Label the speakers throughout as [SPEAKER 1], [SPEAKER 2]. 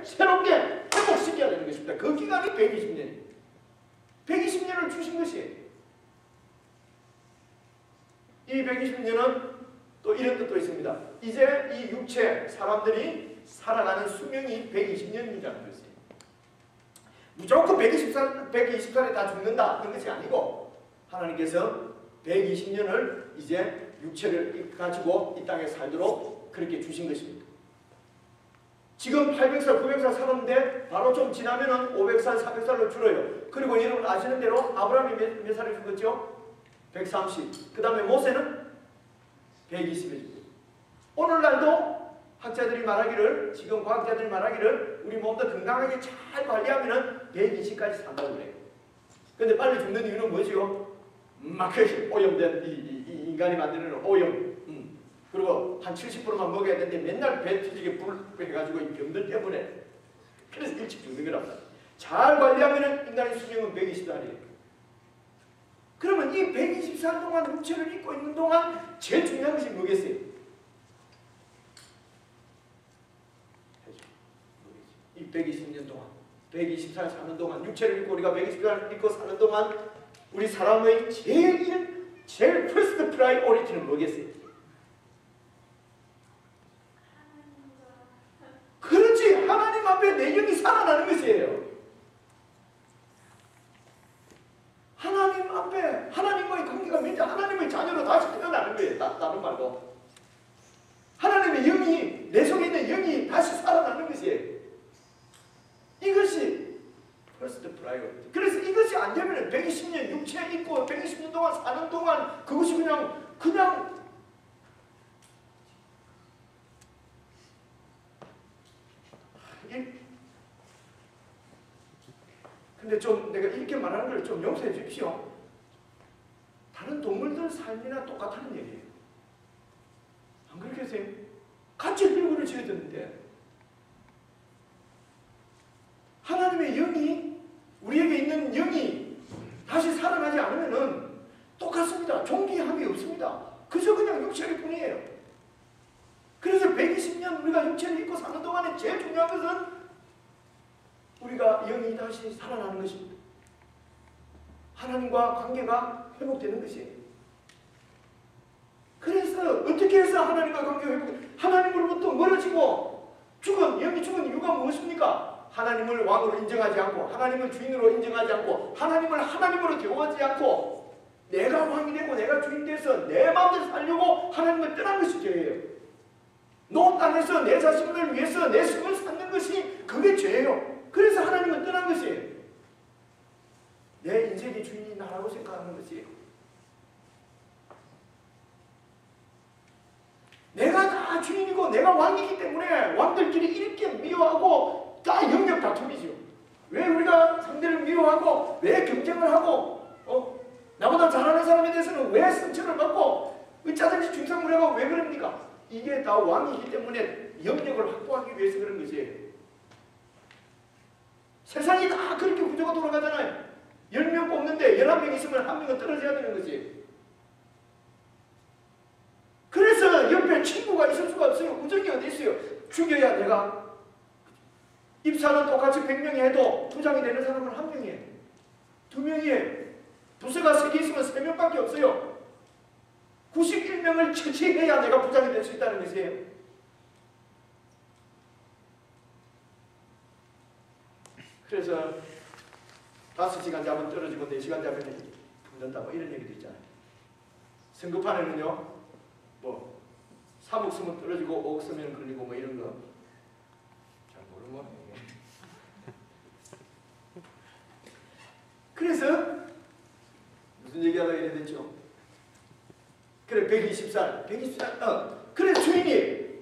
[SPEAKER 1] 새롭게 회복시켜야 되는 것입니다. 그 기간이 120년이에요. 120년을 주신 것이에요. 이 120년은 또 이런 뜻도 있습니다. 이제 이 육체, 사람들이 살아가는 수명이 120년이라는 것이에요. 무조건 120살에 다 죽는다 그런 것이 아니고 하나님께서 120년을 이제 육체를 가지고 이 땅에 살도록 그렇게 주신 것입니다. 지금 800살, 900살 살았는데 바로 좀 지나면은 500살, 400살로 줄어요. 그리고 여러분 아시는 대로 아브라함이 몇 살에 죽었죠? 130. 그 다음에 모세는 120에 죽어요. 오늘날도 학자들이 말하기를, 지금 과학자들이 말하기를 우리 몸도 건강하게 잘 관리하면은 120까지 산다고 그래요. 근데 빨리 죽는 이유는 뭐죠? 막 오염된 이 인간이 만드는 오염. 그리고 한 70%만 먹어야 되는데 맨날 배 터지게 불 해가지고 이 병들 때문에 그래서 일찍 죽는 거랍니다. 잘 관리하면 인간의 수명은 120살이에요. 그러면 이 120살 동안 육체를 입고 있는 동안 제일 중요한 것이 뭐겠어요? 이 120년 동안 120살 사는 동안 육체를 입고 우리가 120살 입고 사는 동안 우리 사람의 제일 퍼스트 프라이오리티는 뭐겠어요? 그렇지. 하나님 앞에 내 영이 살아나는 것이에요. 하나님 앞에 하나님과의 관계가 맺어 하나님의 자녀로 다시 태어나는 거예요. 다른 말로 하나님의 영이 내 속에 있는 영이 다시 살아나는 것이에요. 이것이 퍼스트 프라이오리티. 그래서 이것이 안 되면 120년 육체에 있고 120년 동안 사는 동안 그것이 그냥 근데 좀 내가 이렇게 말하는 걸 좀 용서해 주십시오. 다른 동물들 삶이나 똑같다는 얘기예요. 안 그렇게 하세요? 같이 흙을 지어졌는데 하나님의 영이 우리에게 있는 영이 다시 살아나지 않으면은 똑같습니다. 존귀함이 없습니다. 그저 그냥 육체일 뿐이에요. 그래서 120년 우리가 육체를 입고 사는 동안에 제일 중요한 것은 우리가 영이 다시 살아나는 것입니다. 하나님과 관계가 회복되는 것이에요. 그래서 어떻게 해서 하나님과 관계가 회복돼요? 하나님으로부터 멀어지고 영이 죽은 이유가 무엇입니까? 하나님을 왕으로 인정하지 않고 하나님을 주인으로 인정하지 않고 하나님을 하나님으로 대우하지 않고 내가 왕이 되고 내가 주인 돼서 내 마음대로 살려고 하나님을 떠난 것이 죄예요. 노 땅에서 내 자신을 위해서 내 숨을 찾는 것이 그게 죄예요. 그래서 하나님은 떠난 것이에요. 내 인생의 주인이 나라고 생각하는 것이에요. 내가 다 주인이고 내가 왕이기 때문에 왕들끼리 이렇게 미워하고 다 영역 다툼이죠. 왜 우리가 상대를 미워하고 왜 경쟁을 하고 나보다 잘하는 사람에 대해서는 왜 상처를 받고 어쩌든지 중상을 하고 왜 그럽니까? 이게 다 왕이기 때문에 영역을 확보하기 위해서 그런 것이에요. 세상이 다 그렇게 구조가 돌아가잖아요. 10명 뽑는데 11명 있으면 1명은 떨어져야 되는 거지. 그래서 옆에 친구가 있을 수가 없어요. 우정이 어디 있어요? 죽여야 내가. 입사는 똑같이 100명이 해도 부장이 되는 사람은 1명이에요. 2명이에요. 부서가 3개 있으면 3명밖에 없어요. 91명을 처치해야 내가 부장이 될 수 있다는 것이에요. 그래서 5시간 자면 떨어지고 4시간 자면 붙는다 뭐 이런 얘기도 있잖아요. 성급판에는요 3억 쓰면 떨어지고 5억 쓰면 걸리고 뭐 이런 거 잘 모르는 거예요. 그래서 무슨 얘기하다 이래 됐죠? 그래 120살 그래 주인이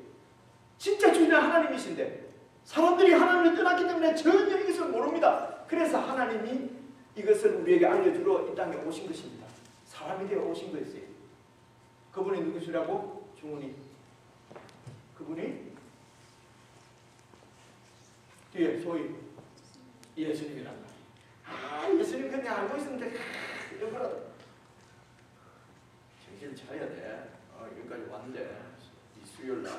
[SPEAKER 1] 진짜 주인은 하나님이신데 사람들이 하나님을 떠났기 때문에 전혀 이것을 모릅니다. 그래서 하나님이 이것을 우리에게 알려주러 이 땅에 오신 것입니다. 사람이 되어 오신 것이에요. 그분이 누구시라고? 중훈이. 그분이 뒤에 소위 예수님이란 말이에요. 예수님 그냥 알고 있었는데 이런 거라도 정신을 차려야 돼. 여기까지 왔는데 이 수요일 날.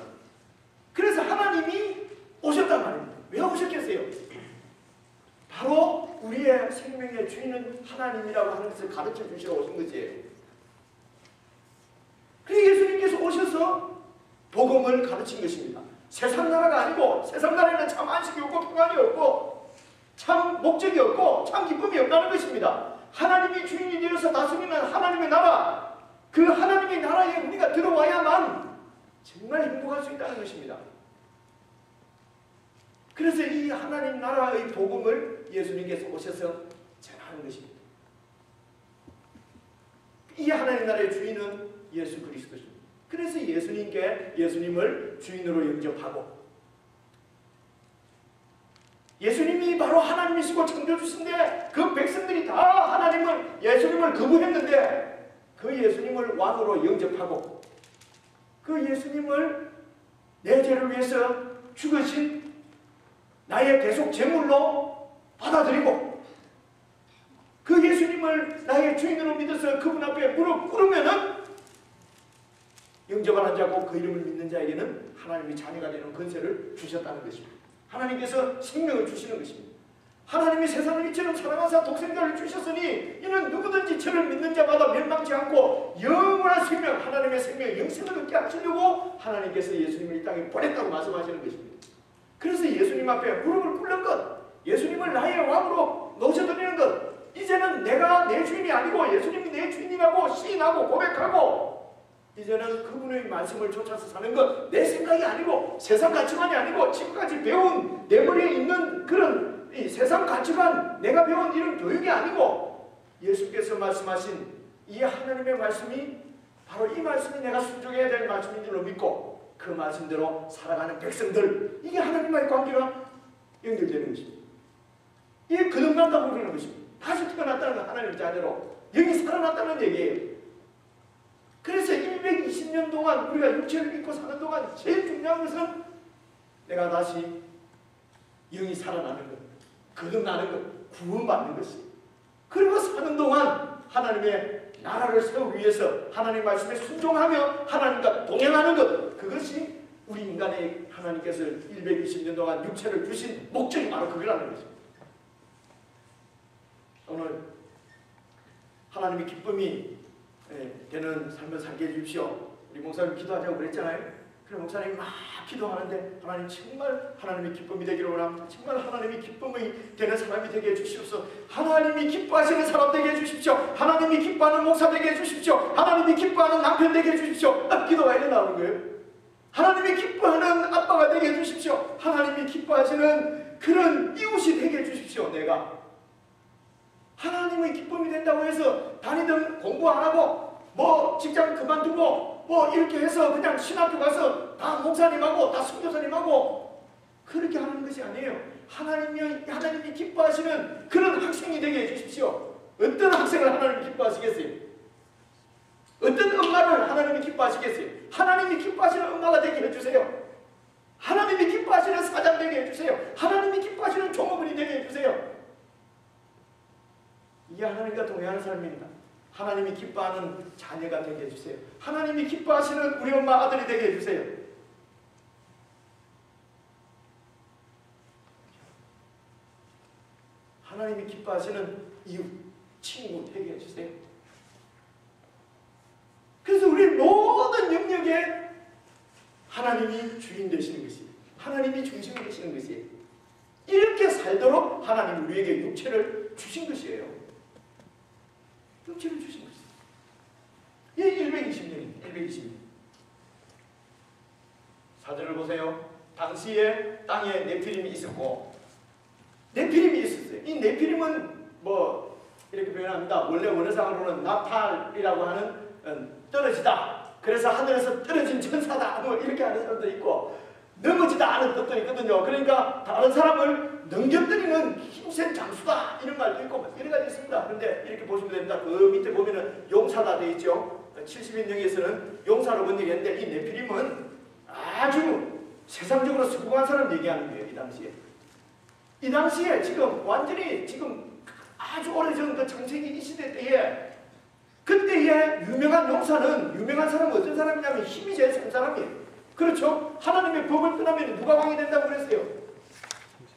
[SPEAKER 1] 그래서 하나님이 오셨단 말입니다. 왜 오셨겠어요? 하나님이라고 하는 것을 가르쳐 주시러 오신 것이에요. 그래서 예수님께서 오셔서 복음을 가르친 것입니다. 세상 나라가 아니고 세상 나라에는 참 안식이 없고 평안이 없고 참 목적이 없고 참 기쁨이 없다는 것입니다. 하나님이 주인이 되어서 다스리는 하나님의 나라, 그 하나님의 나라에 우리가 들어와야만 정말 행복할 수 있다는 것입니다. 그래서 이 하나님 나라의 복음을 예수님께서 오셔서 전하는 것입니다. 이 하나님 나라의 주인은 예수 그리스도입니다. 그래서 예수님을 주인으로 영접하고 예수님이 바로 하나님이시고 창조주신데 그 백성들이 다 예수님을 거부했는데 그 예수님을 왕으로 영접하고 그 예수님을 내 죄를 위해서 죽으신 나의 대속 제물로 받아들이고 그 예수님을 나의 주인으로 믿어서 그분 앞에 무릎 꿇으면은 영접을 한 자고 그 이름을 믿는 자에게는 하나님의 자녀가 되는 권세를 주셨다는 것입니다. 하나님께서 생명을 주시는 것입니다. 하나님이 세상을 이처럼 사랑하사 독생자를 주셨으니 이는 누구든지 저를 믿는 자마다 멸망치 않고 영원한 생명, 하나님의 생명, 영생을 얻게 하시려고 하나님께서 예수님을 이 땅에 보냈다고 말씀하시는 것입니다. 그래서 예수님 앞에 무릎을 꿇는 것, 예수님을 나의 왕으로 모셔드리는 것, 이제는 내가 내 주인이 아니고 예수님이 내 주인이라고 시인하고 고백하고 이제는 그분의 말씀을 쫓아서 사는 것, 내 생각이 아니고 세상 가치관이 아니고 지금까지 배운 내 머리에 있는 그런 이 세상 가치관, 내가 배운 이런 교육이 아니고 예수께서 말씀하신 이 하나님의 말씀이 바로 이 말씀이 내가 순종해야 될 말씀인 줄로 믿고 그 말씀대로 살아가는 백성들, 이게 하나님과의 관계가 연결되는 것입니다. 이게 거듭난다고 그러는 것입니다. 다시 태어났다는 건 하나님의 자녀로 영이 살아났다는 얘기예요. 그래서 120년 동안 우리가 육체를 믿고 사는 동안 제일 중요한 것은 내가 다시 영이 살아나는 것, 거듭나는 것, 구원받는 것이. 그리고 사는 동안 하나님의 나라를 세우기 위해서 하나님 말씀에 순종하며 하나님과 동행하는 것, 그것이 우리 인간의 하나님께서 120년 동안 육체를 주신 목적이 바로 그거라는 것입니다. 오늘 하나님의 기쁨이 되는 삶을 살게 해주십시오. 우리 목사님 기도하자고 그랬잖아요. 그래 목사님이 막 기도하는데 하나님 정말 하나님의 기쁨이 되기를 원합니다. 정말 하나님이 기쁨이 되는 사람이 되게 해주십시오. 하나님이 기뻐하시는 사람 되게 해주십시오. 하나님이 기뻐하는 목사 되게 해주십시오. 하나님이 기뻐하는 남편 되게 해주십시오. 기도가 이래 나오는 거예요. 하나님이 기뻐하는 아빠가 되게 해주십시오. 하나님이 기뻐하시는 그런 이웃이 되게 해주십시오. 내가 하나님의 기쁨이 된다고 해서 다니던 공부 안 하고 뭐 직장 그만두고 뭐 이렇게 해서 그냥 신학교 가서 다 목사님하고 다 선교사님하고 그렇게 하는 것이 아니에요. 하나님이 기뻐하시는 그런 학생이 되게 해주십시오. 어떤 학생을 하나님이 기뻐하시겠어요? 어떤 엄마를 하나님이 기뻐하시겠어요? 하나님이 기뻐하시는 엄마가 되게 해주세요. 하나님이 기뻐하시는 사장 되게 해주세요. 하나님이 기뻐하시는 종업원이 되게 해주세요. 이게 하나님과 동행하는 삶입니다. 하나님이 기뻐하는 자녀가 되게 해주세요. 하나님이 기뻐하시는 우리 엄마 아들이 되게 해주세요. 하나님이 기뻐하시는 이웃, 친구 되게 해주세요. 그래서 우리 모든 영역에 하나님이 주인 되시는 것이에요. 하나님이 중심이 되시는 것이에요. 이렇게 살도록 하나님 우리에게 육체를 주신 것이에요. 육체를 주신 것이에요. 이 120년입니다. 120년. 사절을 보세요. 당시에 땅에 네피림이 있었고 네피림이 있었어요. 이 네피림은 뭐 이렇게 표현합니다. 원래 원어상으로는 나팔이라고 하는 떨어지다. 그래서 하늘에서 떨어진 천사다. 뭐 이렇게 하는 사람도 있고 넘어지다 하는 뜻도 있거든요. 그러니까 다른 사람을 넘겨뜨리는 힘센 장수다 이런 말도 있고 여러 가지 있습니다. 그런데 이렇게 보시면 됩니다. 그 밑에 보면은 용사다 되어 있죠. 70인명에서는 용사로 본 얘기했는데 이 네피림은 아주 세상적으로 성공한 사람 얘기하는 거예요. 이 당시에 지금 완전히 지금 아주 오래전 그 창세기 이 시대 때에 그때의 유명한 용사는 유명한 사람은 어떤 사람이냐면 힘이 제일 센 사람이에요. 그렇죠? 하나님의 법을 떠나면 누가 왕이 된다고 그랬어요?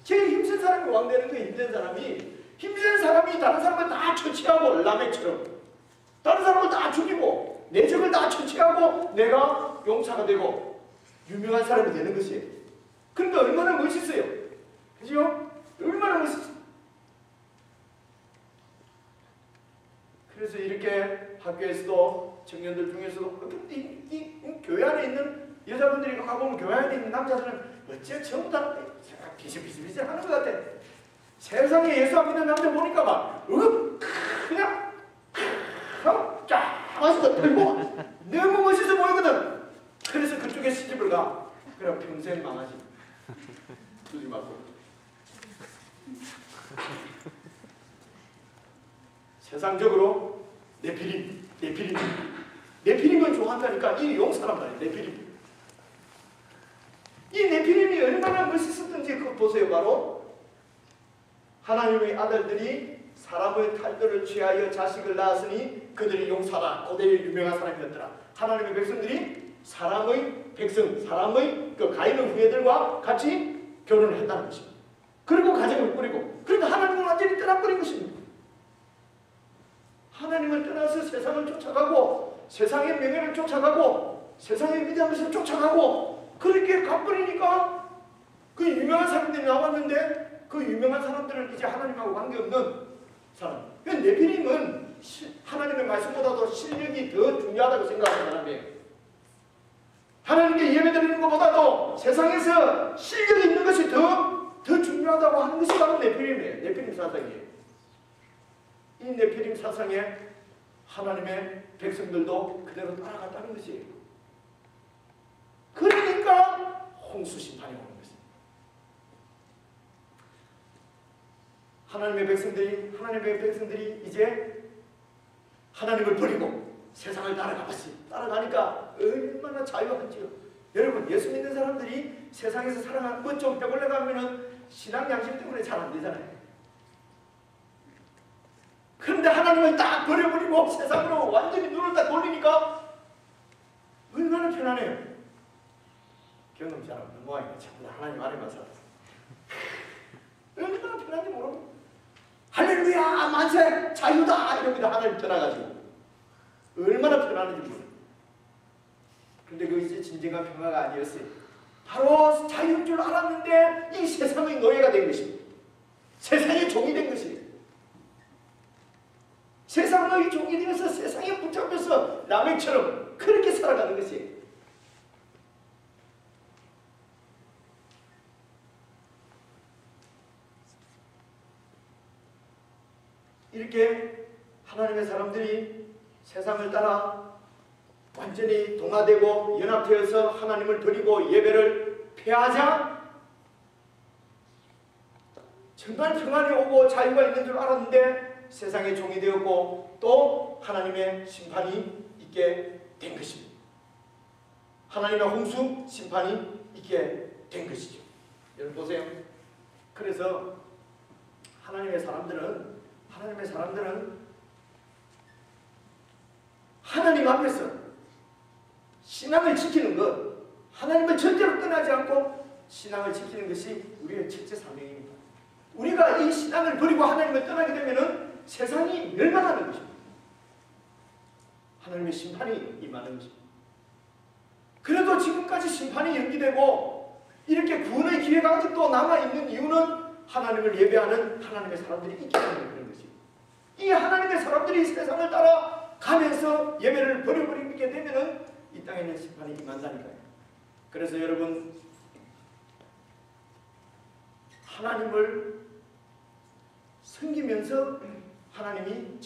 [SPEAKER 1] 제일 힘센 사람이 왕 되는 거예요. 힘든 사람이. 힘센 사람이 다른 사람을 다 처치하고 라멕처럼 다른 사람을 다 죽이고 내 적을 다 처치하고 내가 용사가 되고 유명한 사람이 되는 것이에요. 그러니까 얼마나 멋있어요. 그죠? 얼마나 멋있어요. 그래서 이렇게 학교에서도 청년들 중에서도 이 교회 안에 있는 여자분들이 가보면 교회 안에 있는 남자들은 어째 전부 다 비슷비슷하는 것 같아. 세상에 예수 안 믿는 남자 보니까 막 그냥 쫙 와서 들고 너무 멋있어 보이거든. 그래서 그쪽에 시집을 가. 그럼 평생 망하지. 두지 말고. 세상적으로 네피림을 좋아한다니까. 이 용사란 말이에요. 네피림. 이 네피림이 얼마나 멋있었던지 그거 보세요. 바로 하나님의 아들들이 사람의 탈도를 취하여 자식을 낳았으니 그들이 용사라. 고대의 유명한 사람이었더라. 하나님의 백성들이 사람의 그 가인의 후예들과 같이 결혼을 했다는 것입니다. 그리고 가정을 꾸리고, 그러니까 하나님을 완전히 떠나버린 것입니다. 하나님을 떠나서 세상을 쫓아가고 세상의 명예를 쫓아가고 세상의 위대한 것을 쫓아가고 그렇게 가버리니까 그 유명한 사람들이 나왔는데 그 유명한 사람들은 이제 하나님하고 관계없는 사람. 네피림은 하나님의 말씀보다도 실력이 더 중요하다고 생각하는 사람이에요. 하나님께 예배드리는 것보다도 세상에서 실력이 있는 것이 더 중요하다고 하는 것이 바로 네피림이에요. 네피림 사상이에요. 이 네피림 사상에 하나님의 백성들도 그대로 따라갔다는 것이에요. 그러니까 홍수 심판이 오는 것입니다. 하나님의 백성들이 이제 하나님을 버리고 세상을 따라가니까 얼마나 자유한지요. 여러분, 예수 믿는 사람들이 세상에서 살아가는 것 좀 빼볼래 하면은 신앙 양심 때문에 잘 안 되잖아요. 그런데 하나님을 딱 버려버리고 세상으로 완전히 눈을 딱 돌리니까 얼마나 편하네요. 경험 잘 없는 모양이에요. 전부 하나님 안에만 살았어. 얼마나 편한지 모르고 할렐루야 만세 자유다 이러고 하나님 떠나가지고 얼마나 편안한지 모르고. 근데 그 이제 진정한 평화가 아니었어요. 바로 자유인 줄 알았는데 이 세상의 노예가 된 것입니다. 세상의 종이 된 것이에요. 세상의 종이 되어서 세상에 붙잡혀서 라멕처럼 그렇게 살아가는 것이에요. 이렇게 하나님의 사람들이 세상을 따라 완전히 동화되고 연합되어서 하나님을 버리고 예배를 폐하자 정말 평안이 오고 자유가 있는 줄 알았는데 세상의 종이 되었고 또 하나님의 심판이 있게 된 것입니다. 하나님의 홍수 심판이 있게 된 것이죠. 여러분 보세요. 그래서 하나님의 사람들은 하나님 앞에서 신앙을 지키는 것, 하나님을 절대로 떠나지 않고 신앙을 지키는 것이 우리의 첫째 사명입니다. 우리가 이 신앙을 버리고 하나님을 떠나게 되면 세상이 멸망하는 것입니다. 하나님의 심판이 임하는 것입니다. 그래도 지금까지 심판이 연기되고 이렇게 구원의 기회가 아직도 남아있는 이유는 하나님을 예배하는 하나님의 사람들이 있기 때문에 그런 것입니다. 이 하나님의 사람들이 세상을 따라가면서 예배를 버려버리게 되면 이 땅에는 심판이 임한다니까요. 그래서 여러분 하나님을 섬기면서 하나님이